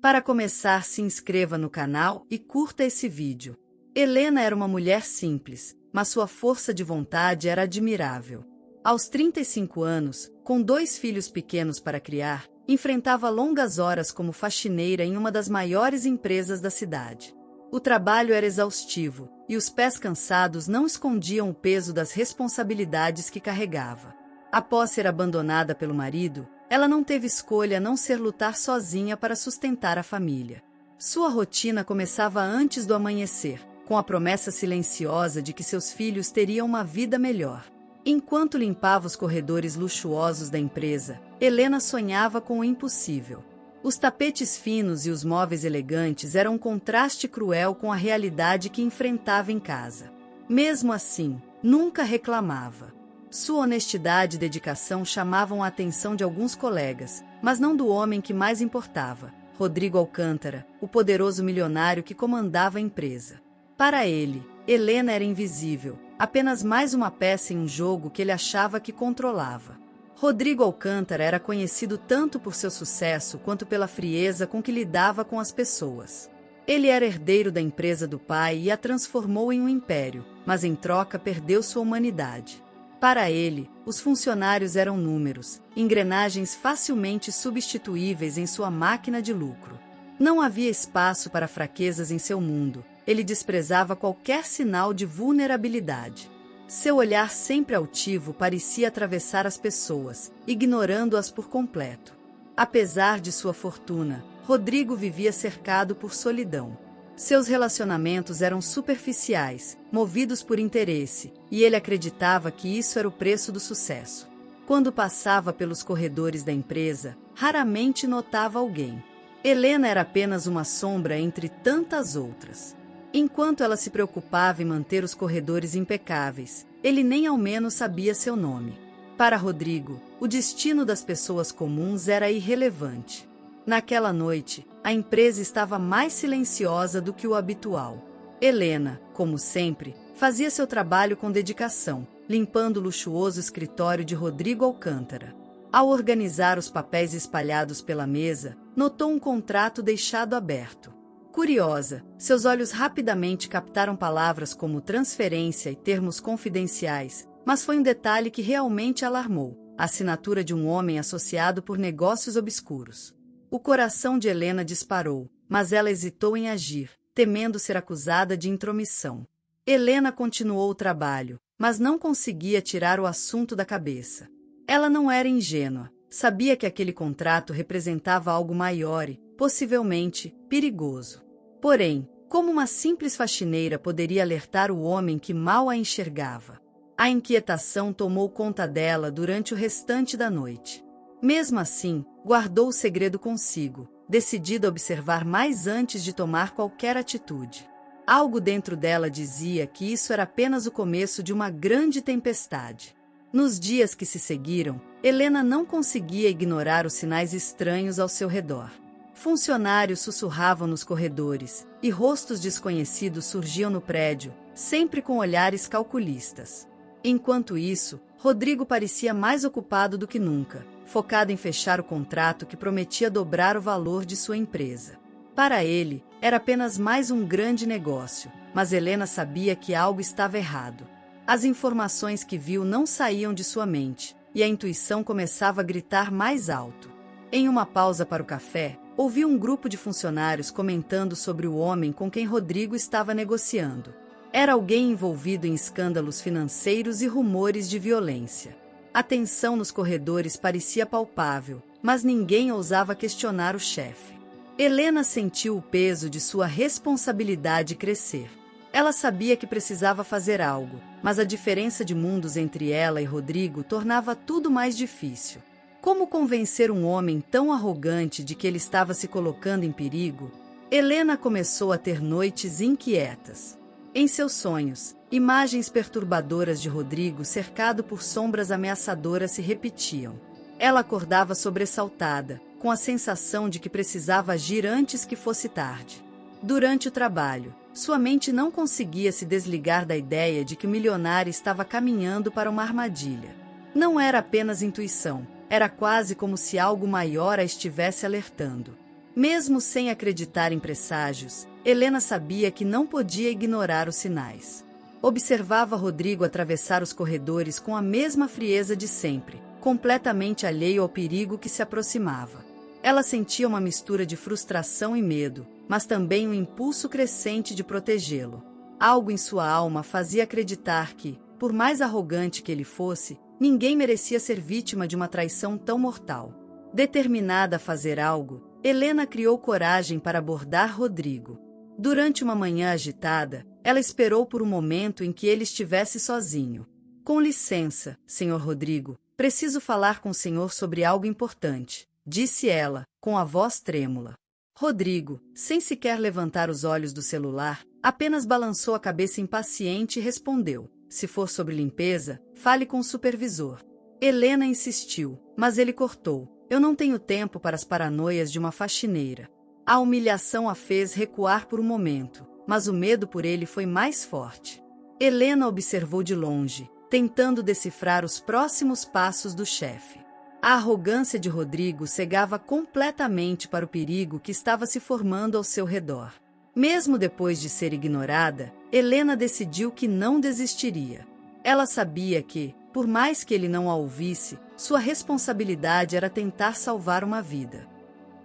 Para começar, se inscreva no canal e curta esse vídeo. Helena era uma mulher simples, mas sua força de vontade era admirável. Aos 35 anos, com 2 filhos pequenos para criar, enfrentava longas horas como faxineira em uma das maiores empresas da cidade. O trabalho era exaustivo, e os pés cansados não escondiam o peso das responsabilidades que carregava. Após ser abandonada pelo marido, ela não teve escolha a não ser lutar sozinha para sustentar a família. Sua rotina começava antes do amanhecer, com a promessa silenciosa de que seus filhos teriam uma vida melhor. Enquanto limpava os corredores luxuosos da empresa, Helena sonhava com o impossível. Os tapetes finos e os móveis elegantes eram um contraste cruel com a realidade que enfrentava em casa. Mesmo assim, nunca reclamava. Sua honestidade e dedicação chamavam a atenção de alguns colegas, mas não do homem que mais importava, Rodrigo Alcântara, o poderoso milionário que comandava a empresa. Para ele, Helena era invisível, apenas mais uma peça em um jogo que ele achava que controlava. Rodrigo Alcântara era conhecido tanto por seu sucesso quanto pela frieza com que lidava com as pessoas. Ele era herdeiro da empresa do pai e a transformou em um império, mas em troca perdeu sua humanidade. Para ele, os funcionários eram números, engrenagens facilmente substituíveis em sua máquina de lucro. Não havia espaço para fraquezas em seu mundo, ele desprezava qualquer sinal de vulnerabilidade. Seu olhar sempre altivo parecia atravessar as pessoas, ignorando-as por completo. Apesar de sua fortuna, Rodrigo vivia cercado por solidão. Seus relacionamentos eram superficiais, movidos por interesse, e ele acreditava que isso era o preço do sucesso. Quando passava pelos corredores da empresa, raramente notava alguém. Helena era apenas uma sombra entre tantas outras. Enquanto ela se preocupava em manter os corredores impecáveis, ele nem ao menos sabia seu nome. Para Rodrigo, o destino das pessoas comuns era irrelevante. Naquela noite, a empresa estava mais silenciosa do que o habitual. Helena, como sempre, fazia seu trabalho com dedicação, limpando o luxuoso escritório de Rodrigo Alcântara. Ao organizar os papéis espalhados pela mesa, notou um contrato deixado aberto. Curiosa, seus olhos rapidamente captaram palavras como transferência e termos confidenciais, mas foi um detalhe que realmente alarmou: a assinatura de um homem associado por negócios obscuros. O coração de Helena disparou, mas ela hesitou em agir, temendo ser acusada de intromissão. Helena continuou o trabalho, mas não conseguia tirar o assunto da cabeça. Ela não era ingênua, sabia que aquele contrato representava algo maior e, possivelmente, perigoso. Porém, como uma simples faxineira poderia alertar o homem que mal a enxergava? A inquietação tomou conta dela durante o restante da noite. Mesmo assim, guardou o segredo consigo, decidida a observar mais antes de tomar qualquer atitude. Algo dentro dela dizia que isso era apenas o começo de uma grande tempestade. Nos dias que se seguiram, Helena não conseguia ignorar os sinais estranhos ao seu redor. Funcionários sussurravam nos corredores, e rostos desconhecidos surgiam no prédio, sempre com olhares calculistas. Enquanto isso, Rodrigo parecia mais ocupado do que nunca, focado em fechar o contrato que prometia dobrar o valor de sua empresa. Para ele, era apenas mais um grande negócio, mas Helena sabia que algo estava errado. As informações que viu não saíam de sua mente, e a intuição começava a gritar mais alto. Em uma pausa para o café, ouviu um grupo de funcionários comentando sobre o homem com quem Rodrigo estava negociando. Era alguém envolvido em escândalos financeiros e rumores de violência. A tensão nos corredores parecia palpável, mas ninguém ousava questionar o chefe. Helena sentiu o peso de sua responsabilidade crescer. Ela sabia que precisava fazer algo, mas a diferença de mundos entre ela e Rodrigo tornava tudo mais difícil. Como convencer um homem tão arrogante de que ele estava se colocando em perigo? Helena começou a ter noites inquietas. Em seus sonhos, imagens perturbadoras de Rodrigo cercado por sombras ameaçadoras se repetiam. Ela acordava sobressaltada, com a sensação de que precisava agir antes que fosse tarde. Durante o trabalho, sua mente não conseguia se desligar da ideia de que o milionário estava caminhando para uma armadilha. Não era apenas intuição, era quase como se algo maior a estivesse alertando. Mesmo sem acreditar em presságios, Helena sabia que não podia ignorar os sinais. Observava Rodrigo atravessar os corredores com a mesma frieza de sempre, completamente alheio ao perigo que se aproximava. Ela sentia uma mistura de frustração e medo, mas também um impulso crescente de protegê-lo. Algo em sua alma fazia acreditar que, por mais arrogante que ele fosse, ninguém merecia ser vítima de uma traição tão mortal. Determinada a fazer algo, Helena criou coragem para abordar Rodrigo. Durante uma manhã agitada, ela esperou por um momento em que ele estivesse sozinho. Com licença, Sr. Rodrigo, preciso falar com o senhor sobre algo importante, disse ela, com a voz trêmula. Rodrigo, sem sequer levantar os olhos do celular, apenas balançou a cabeça impaciente e respondeu: se for sobre limpeza, fale com o supervisor. Helena insistiu, mas ele cortou: eu não tenho tempo para as paranoias de uma faxineira. A humilhação a fez recuar por um momento, mas o medo por ele foi mais forte. Helena observou de longe, tentando decifrar os próximos passos do chefe. A arrogância de Rodrigo cegava completamente para o perigo que estava se formando ao seu redor. Mesmo depois de ser ignorada, Helena decidiu que não desistiria. Ela sabia que, por mais que ele não a ouvisse, sua responsabilidade era tentar salvar uma vida.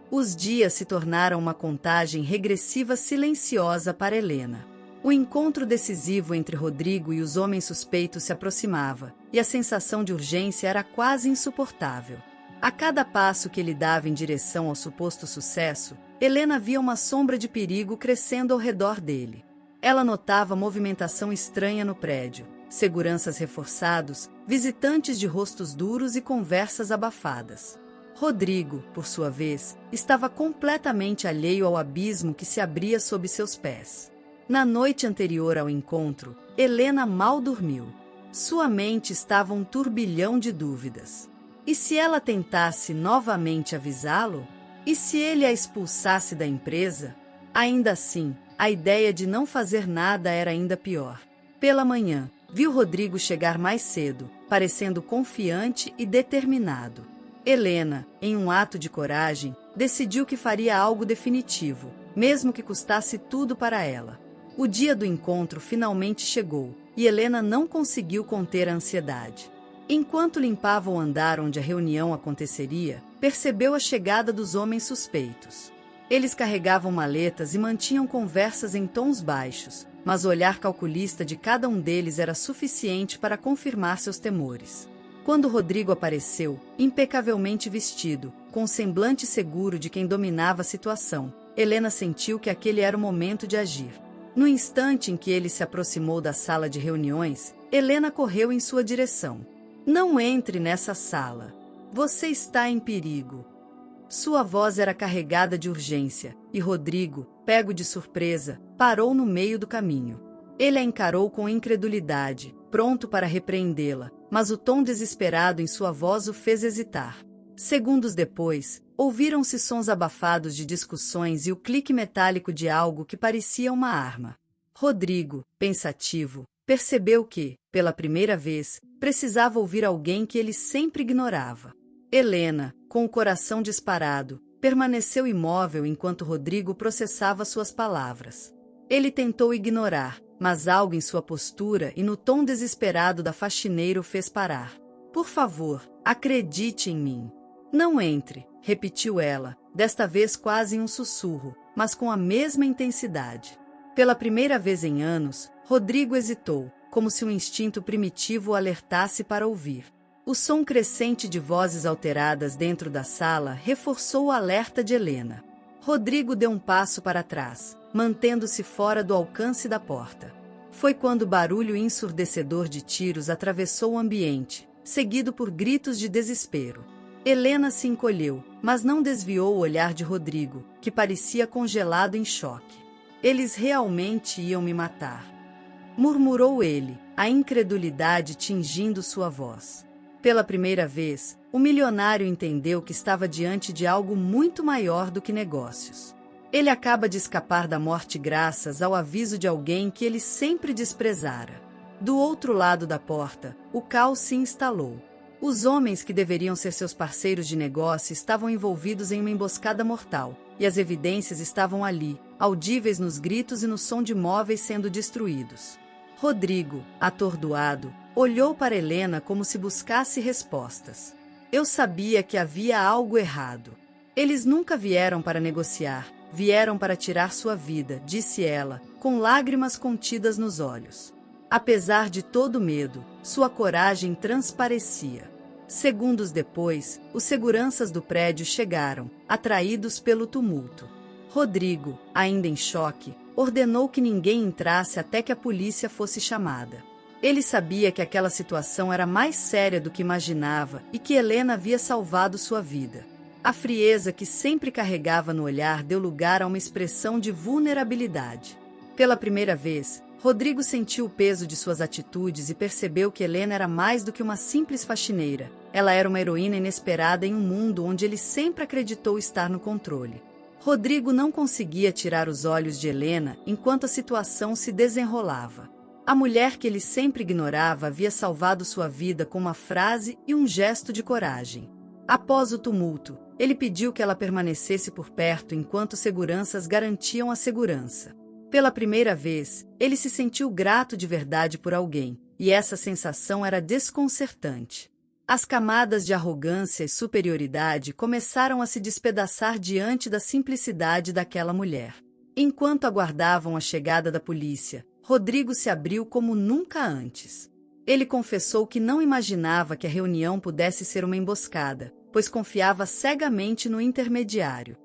Os dias se tornaram uma contagem regressiva silenciosa para Helena. O encontro decisivo entre Rodrigo e os homens suspeitos se aproximava, e a sensação de urgência era quase insuportável. A cada passo que ele dava em direção ao suposto sucesso, Helena via uma sombra de perigo crescendo ao redor dele. Ela notava movimentação estranha no prédio, seguranças reforçados, visitantes de rostos duros e conversas abafadas. Rodrigo, por sua vez, estava completamente alheio ao abismo que se abria sob seus pés. Na noite anterior ao encontro, Helena mal dormiu. Sua mente estava um turbilhão de dúvidas. E se ela tentasse novamente avisá-lo? E se ele a expulsasse da empresa? Ainda assim, a ideia de não fazer nada era ainda pior. Pela manhã, viu Rodrigo chegar mais cedo, parecendo confiante e determinado. Helena, em um ato de coragem, decidiu que faria algo definitivo, mesmo que custasse tudo para ela. O dia do encontro finalmente chegou, e Helena não conseguiu conter a ansiedade. Enquanto limpava o andar onde a reunião aconteceria, percebeu a chegada dos homens suspeitos. Eles carregavam maletas e mantinham conversas em tons baixos, mas o olhar calculista de cada um deles era suficiente para confirmar seus temores. Quando Rodrigo apareceu, impecavelmente vestido, com o semblante seguro de quem dominava a situação, Helena sentiu que aquele era o momento de agir. No instante em que ele se aproximou da sala de reuniões, Helena correu em sua direção. Não entre nessa sala. Você está em perigo. Sua voz era carregada de urgência, e Rodrigo, pego de surpresa, parou no meio do caminho. Ele a encarou com incredulidade, pronto para repreendê-la, mas o tom desesperado em sua voz o fez hesitar. Segundos depois, ouviram-se sons abafados de discussões e o clique metálico de algo que parecia uma arma. Rodrigo, pensativo, percebeu que, pela primeira vez, precisava ouvir alguém que ele sempre ignorava. Helena, com o coração disparado, permaneceu imóvel enquanto Rodrigo processava suas palavras. Ele tentou ignorar, mas algo em sua postura e no tom desesperado da faxineira o fez parar. Por favor, acredite em mim. Não entre, repetiu ela, desta vez quase em um sussurro, mas com a mesma intensidade. Pela primeira vez em anos, Rodrigo hesitou, como se um instinto primitivo o alertasse para ouvir. O som crescente de vozes alteradas dentro da sala reforçou o alerta de Helena. Rodrigo deu um passo para trás, mantendo-se fora do alcance da porta. Foi quando o barulho ensurdecedor de tiros atravessou o ambiente, seguido por gritos de desespero. Helena se encolheu, mas não desviou o olhar de Rodrigo, que parecia congelado em choque. Eles realmente iam me matar, murmurou ele, a incredulidade tingindo sua voz. Pela primeira vez, o milionário entendeu que estava diante de algo muito maior do que negócios. Ele acaba de escapar da morte graças ao aviso de alguém que ele sempre desprezara. Do outro lado da porta, o caos se instalou. Os homens que deveriam ser seus parceiros de negócio estavam envolvidos em uma emboscada mortal, e as evidências estavam ali, audíveis nos gritos e no som de móveis sendo destruídos. Rodrigo, atordoado, olhou para Helena como se buscasse respostas. Eu sabia que havia algo errado. Eles nunca vieram para negociar, vieram para tirar sua vida, disse ela, com lágrimas contidas nos olhos. Apesar de todo medo, sua coragem transparecia. Segundos depois, os seguranças do prédio chegaram, atraídos pelo tumulto. Rodrigo, ainda em choque, ordenou que ninguém entrasse até que a polícia fosse chamada. Ele sabia que aquela situação era mais séria do que imaginava e que Helena havia salvado sua vida. A frieza que sempre carregava no olhar deu lugar a uma expressão de vulnerabilidade. Pela primeira vez, Rodrigo sentiu o peso de suas atitudes e percebeu que Helena era mais do que uma simples faxineira. Ela era uma heroína inesperada em um mundo onde ele sempre acreditou estar no controle. Rodrigo não conseguia tirar os olhos de Helena enquanto a situação se desenrolava. A mulher que ele sempre ignorava havia salvado sua vida com uma frase e um gesto de coragem. Após o tumulto, ele pediu que ela permanecesse por perto enquanto seguranças garantiam a segurança. Pela primeira vez, ele se sentiu grato de verdade por alguém, e essa sensação era desconcertante. As camadas de arrogância e superioridade começaram a se despedaçar diante da simplicidade daquela mulher. Enquanto aguardavam a chegada da polícia, Rodrigo se abriu como nunca antes. Ele confessou que não imaginava que a reunião pudesse ser uma emboscada, pois confiava cegamente no intermediário.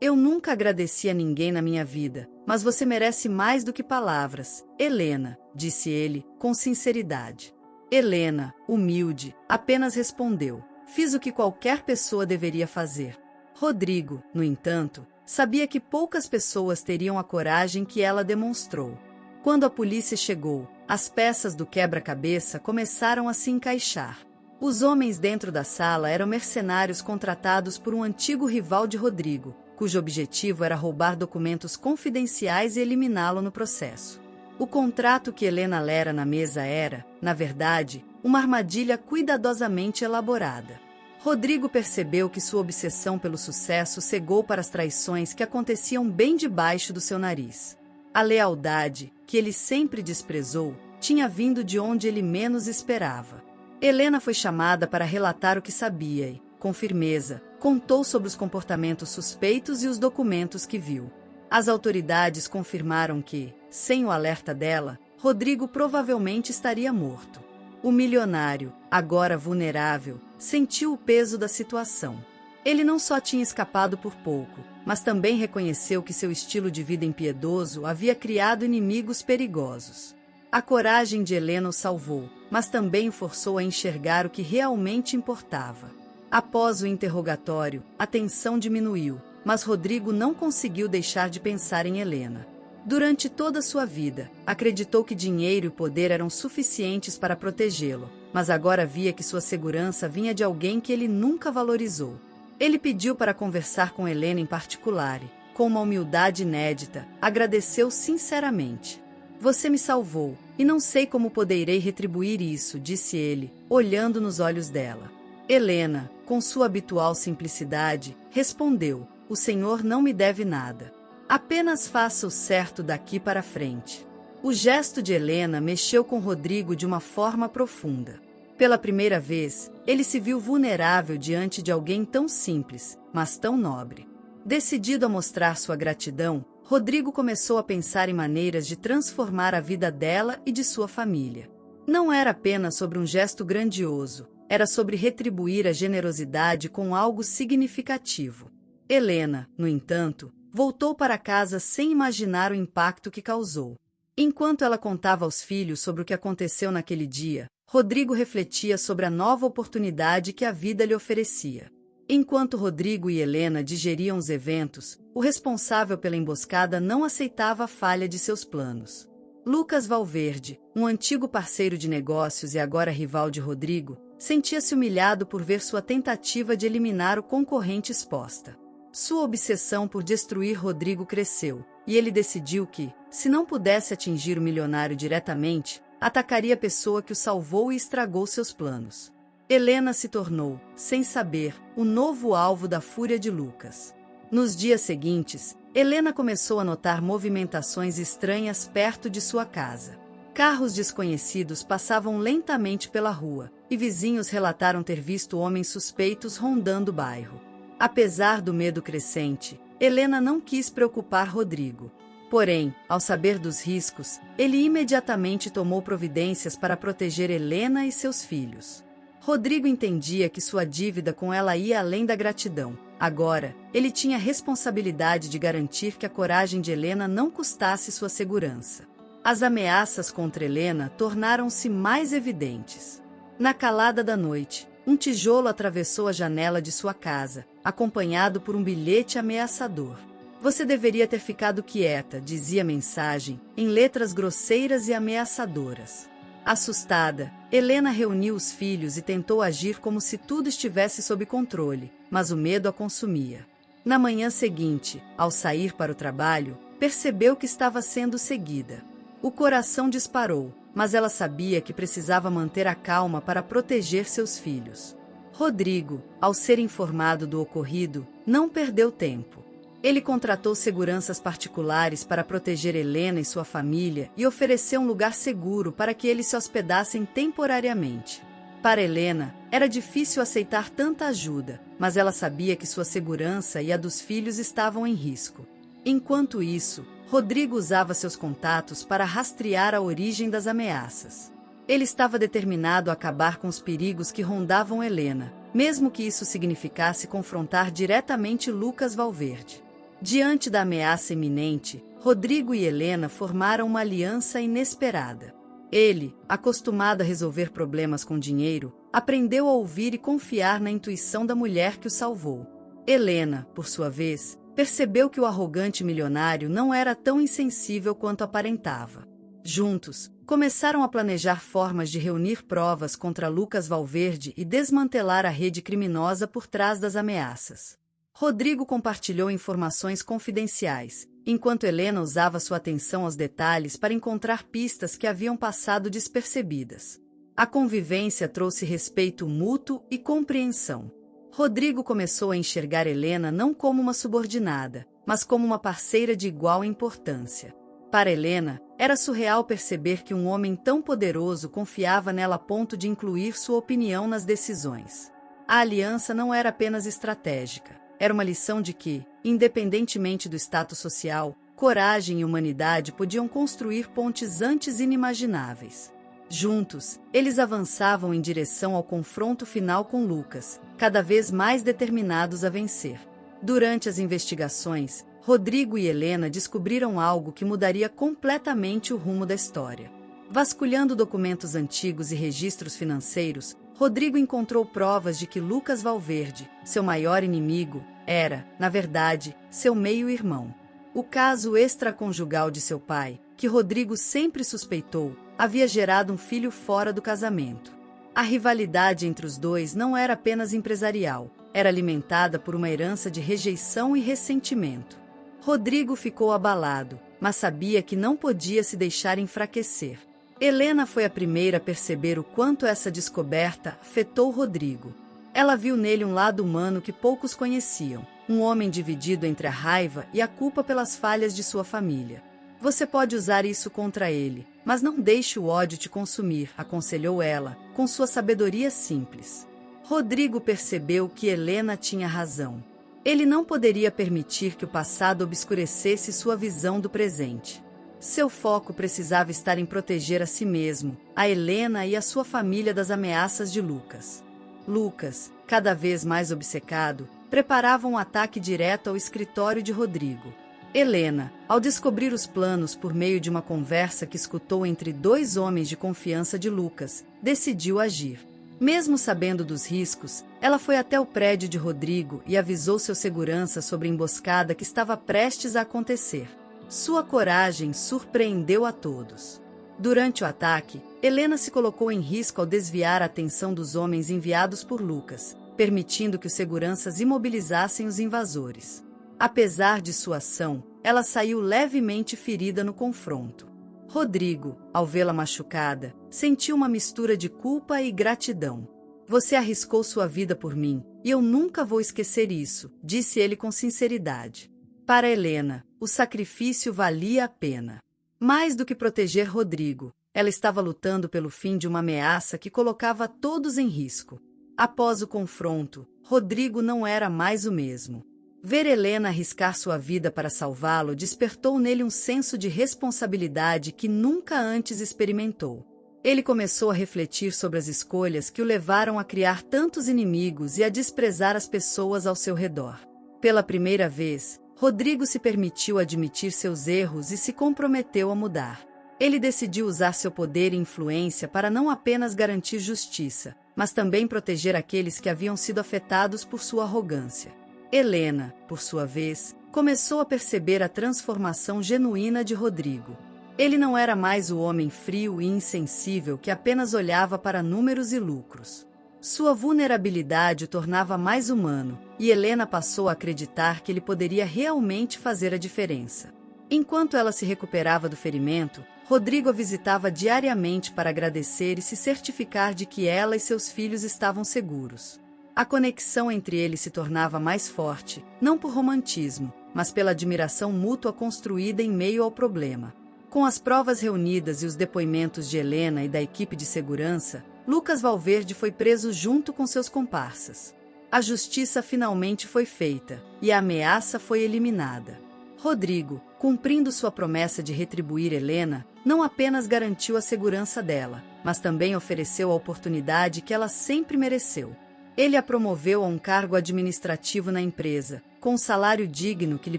Eu nunca agradeci a ninguém na minha vida, mas você merece mais do que palavras, Helena, disse ele, com sinceridade. Helena, humilde, apenas respondeu: fiz o que qualquer pessoa deveria fazer. Rodrigo, no entanto, sabia que poucas pessoas teriam a coragem que ela demonstrou. Quando a polícia chegou, as peças do quebra-cabeça começaram a se encaixar. Os homens dentro da sala eram mercenários contratados por um antigo rival de Rodrigo, cujo objetivo era roubar documentos confidenciais e eliminá-lo no processo. O contrato que Helena lera na mesa era, na verdade, uma armadilha cuidadosamente elaborada. Rodrigo percebeu que sua obsessão pelo sucesso cegou para as traições que aconteciam bem debaixo do seu nariz. A lealdade, que ele sempre desprezou, tinha vindo de onde ele menos esperava. Helena foi chamada para relatar o que sabia e, com firmeza, contou sobre os comportamentos suspeitos e os documentos que viu. As autoridades confirmaram que, sem o alerta dela, Rodrigo provavelmente estaria morto. O milionário, agora vulnerável, sentiu o peso da situação. Ele não só tinha escapado por pouco, mas também reconheceu que seu estilo de vida impiedoso havia criado inimigos perigosos. A coragem de Helena o salvou, mas também o forçou a enxergar o que realmente importava. Após o interrogatório, a tensão diminuiu, mas Rodrigo não conseguiu deixar de pensar em Helena. Durante toda sua vida, acreditou que dinheiro e poder eram suficientes para protegê-lo, mas agora via que sua segurança vinha de alguém que ele nunca valorizou. Ele pediu para conversar com Helena em particular e, com uma humildade inédita, agradeceu sinceramente. Você me salvou, e não sei como poderei retribuir isso, disse ele, olhando nos olhos dela. Helena, com sua habitual simplicidade, respondeu: o senhor não me deve nada. Apenas faça o certo daqui para frente. O gesto de Helena mexeu com Rodrigo de uma forma profunda. Pela primeira vez, ele se viu vulnerável diante de alguém tão simples, mas tão nobre. Decidido a mostrar sua gratidão, Rodrigo começou a pensar em maneiras de transformar a vida dela e de sua família. Não era apenas sobre um gesto grandioso, era sobre retribuir a generosidade com algo significativo. Helena, no entanto, voltou para casa sem imaginar o impacto que causou. Enquanto ela contava aos filhos sobre o que aconteceu naquele dia, Rodrigo refletia sobre a nova oportunidade que a vida lhe oferecia. Enquanto Rodrigo e Helena digeriam os eventos, o responsável pela emboscada não aceitava a falha de seus planos. Lucas Valverde, um antigo parceiro de negócios e agora rival de Rodrigo, sentia-se humilhado por ver sua tentativa de eliminar o concorrente exposta. Sua obsessão por destruir Rodrigo cresceu, e ele decidiu que, se não pudesse atingir o milionário diretamente, atacaria a pessoa que o salvou e estragou seus planos. Helena se tornou, sem saber, o novo alvo da fúria de Lucas. Nos dias seguintes, Helena começou a notar movimentações estranhas perto de sua casa. Carros desconhecidos passavam lentamente pela rua, e vizinhos relataram ter visto homens suspeitos rondando o bairro. Apesar do medo crescente, Helena não quis preocupar Rodrigo. Porém, ao saber dos riscos, ele imediatamente tomou providências para proteger Helena e seus filhos. Rodrigo entendia que sua dívida com ela ia além da gratidão. Agora, ele tinha a responsabilidade de garantir que a coragem de Helena não custasse sua segurança. As ameaças contra Helena tornaram-se mais evidentes. Na calada da noite, um tijolo atravessou a janela de sua casa, acompanhado por um bilhete ameaçador. Você deveria ter ficado quieta, dizia a mensagem, em letras grosseiras e ameaçadoras. Assustada, Helena reuniu os filhos e tentou agir como se tudo estivesse sob controle, mas o medo a consumia. Na manhã seguinte, ao sair para o trabalho, percebeu que estava sendo seguida. O coração disparou, mas ela sabia que precisava manter a calma para proteger seus filhos. Rodrigo, ao ser informado do ocorrido, não perdeu tempo. Ele contratou seguranças particulares para proteger Helena e sua família e ofereceu um lugar seguro para que eles se hospedassem temporariamente. Para Helena, era difícil aceitar tanta ajuda, mas ela sabia que sua segurança e a dos filhos estavam em risco. Enquanto isso, Rodrigo usava seus contatos para rastrear a origem das ameaças. Ele estava determinado a acabar com os perigos que rondavam Helena, mesmo que isso significasse confrontar diretamente Lucas Valverde. Diante da ameaça iminente, Rodrigo e Helena formaram uma aliança inesperada. Ele, acostumado a resolver problemas com dinheiro, aprendeu a ouvir e confiar na intuição da mulher que o salvou. Helena, por sua vez, percebeu que o arrogante milionário não era tão insensível quanto aparentava. Juntos, começaram a planejar formas de reunir provas contra Lucas Valverde e desmantelar a rede criminosa por trás das ameaças. Rodrigo compartilhou informações confidenciais, enquanto Helena usava sua atenção aos detalhes para encontrar pistas que haviam passado despercebidas. A convivência trouxe respeito mútuo e compreensão. Rodrigo começou a enxergar Helena não como uma subordinada, mas como uma parceira de igual importância. Para Helena, era surreal perceber que um homem tão poderoso confiava nela a ponto de incluir sua opinião nas decisões. A aliança não era apenas estratégica. Era uma lição de que, independentemente do status social, coragem e humanidade podiam construir pontes antes inimagináveis. Juntos, eles avançavam em direção ao confronto final com Lucas, cada vez mais determinados a vencer. Durante as investigações, Rodrigo e Helena descobriram algo que mudaria completamente o rumo da história. Vasculhando documentos antigos e registros financeiros, Rodrigo encontrou provas de que Lucas Valverde, seu maior inimigo, era, na verdade, seu meio-irmão. O caso extraconjugal de seu pai, que Rodrigo sempre suspeitou, havia gerado um filho fora do casamento. A rivalidade entre os dois não era apenas empresarial, era alimentada por uma herança de rejeição e ressentimento. Rodrigo ficou abalado, mas sabia que não podia se deixar enfraquecer. Helena foi a primeira a perceber o quanto essa descoberta afetou Rodrigo. Ela viu nele um lado humano que poucos conheciam, um homem dividido entre a raiva e a culpa pelas falhas de sua família. Você pode usar isso contra ele, mas não deixe o ódio te consumir, aconselhou ela, com sua sabedoria simples. Rodrigo percebeu que Helena tinha razão. Ele não poderia permitir que o passado obscurecesse sua visão do presente. Seu foco precisava estar em proteger a si mesmo, a Helena e a sua família das ameaças de Lucas. Lucas, cada vez mais obcecado, preparava um ataque direto ao escritório de Rodrigo. Helena, ao descobrir os planos por meio de uma conversa que escutou entre dois homens de confiança de Lucas, decidiu agir. Mesmo sabendo dos riscos, ela foi até o prédio de Rodrigo e avisou seu segurança sobre a emboscada que estava prestes a acontecer. Sua coragem surpreendeu a todos. Durante o ataque, Helena se colocou em risco ao desviar a atenção dos homens enviados por Lucas, permitindo que os seguranças imobilizassem os invasores. Apesar de sua ação, ela saiu levemente ferida no confronto. Rodrigo, ao vê-la machucada, sentiu uma mistura de culpa e gratidão. Você arriscou sua vida por mim, e eu nunca vou esquecer isso, disse ele com sinceridade. Para Helena, o sacrifício valia a pena. Mais do que proteger Rodrigo, ela estava lutando pelo fim de uma ameaça que colocava todos em risco. Após o confronto, Rodrigo não era mais o mesmo. Ver Helena arriscar sua vida para salvá-lo despertou nele um senso de responsabilidade que nunca antes experimentou. Ele começou a refletir sobre as escolhas que o levaram a criar tantos inimigos e a desprezar as pessoas ao seu redor. Pela primeira vez, Rodrigo se permitiu admitir seus erros e se comprometeu a mudar. Ele decidiu usar seu poder e influência para não apenas garantir justiça, mas também proteger aqueles que haviam sido afetados por sua arrogância. Helena, por sua vez, começou a perceber a transformação genuína de Rodrigo. Ele não era mais o homem frio e insensível que apenas olhava para números e lucros. Sua vulnerabilidade o tornava mais humano, e Helena passou a acreditar que ele poderia realmente fazer a diferença. Enquanto ela se recuperava do ferimento, Rodrigo a visitava diariamente para agradecer e se certificar de que ela e seus filhos estavam seguros. A conexão entre eles se tornava mais forte, não por romantismo, mas pela admiração mútua construída em meio ao problema. Com as provas reunidas e os depoimentos de Helena e da equipe de segurança, Lucas Valverde foi preso junto com seus comparsas. A justiça finalmente foi feita, e a ameaça foi eliminada. Rodrigo, cumprindo sua promessa de retribuir Helena, não apenas garantiu a segurança dela, mas também ofereceu a oportunidade que ela sempre mereceu. Ele a promoveu a um cargo administrativo na empresa, com um salário digno que lhe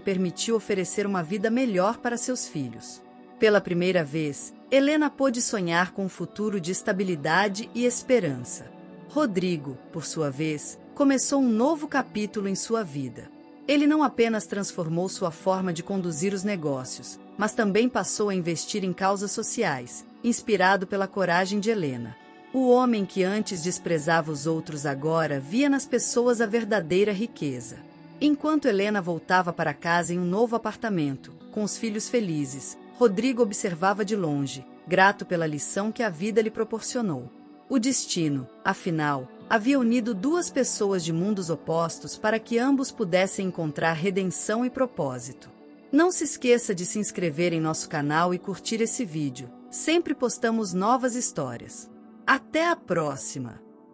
permitiu oferecer uma vida melhor para seus filhos. Pela primeira vez, Helena pôde sonhar com um futuro de estabilidade e esperança. Rodrigo, por sua vez, começou um novo capítulo em sua vida. Ele não apenas transformou sua forma de conduzir os negócios, mas também passou a investir em causas sociais, inspirado pela coragem de Helena. O homem que antes desprezava os outros agora via nas pessoas a verdadeira riqueza. Enquanto Helena voltava para casa em um novo apartamento, com os filhos felizes, Rodrigo observava de longe, grato pela lição que a vida lhe proporcionou. O destino, afinal, havia unido duas pessoas de mundos opostos para que ambos pudessem encontrar redenção e propósito. Não se esqueça de se inscrever em nosso canal e curtir esse vídeo. Sempre postamos novas histórias. Até a próxima!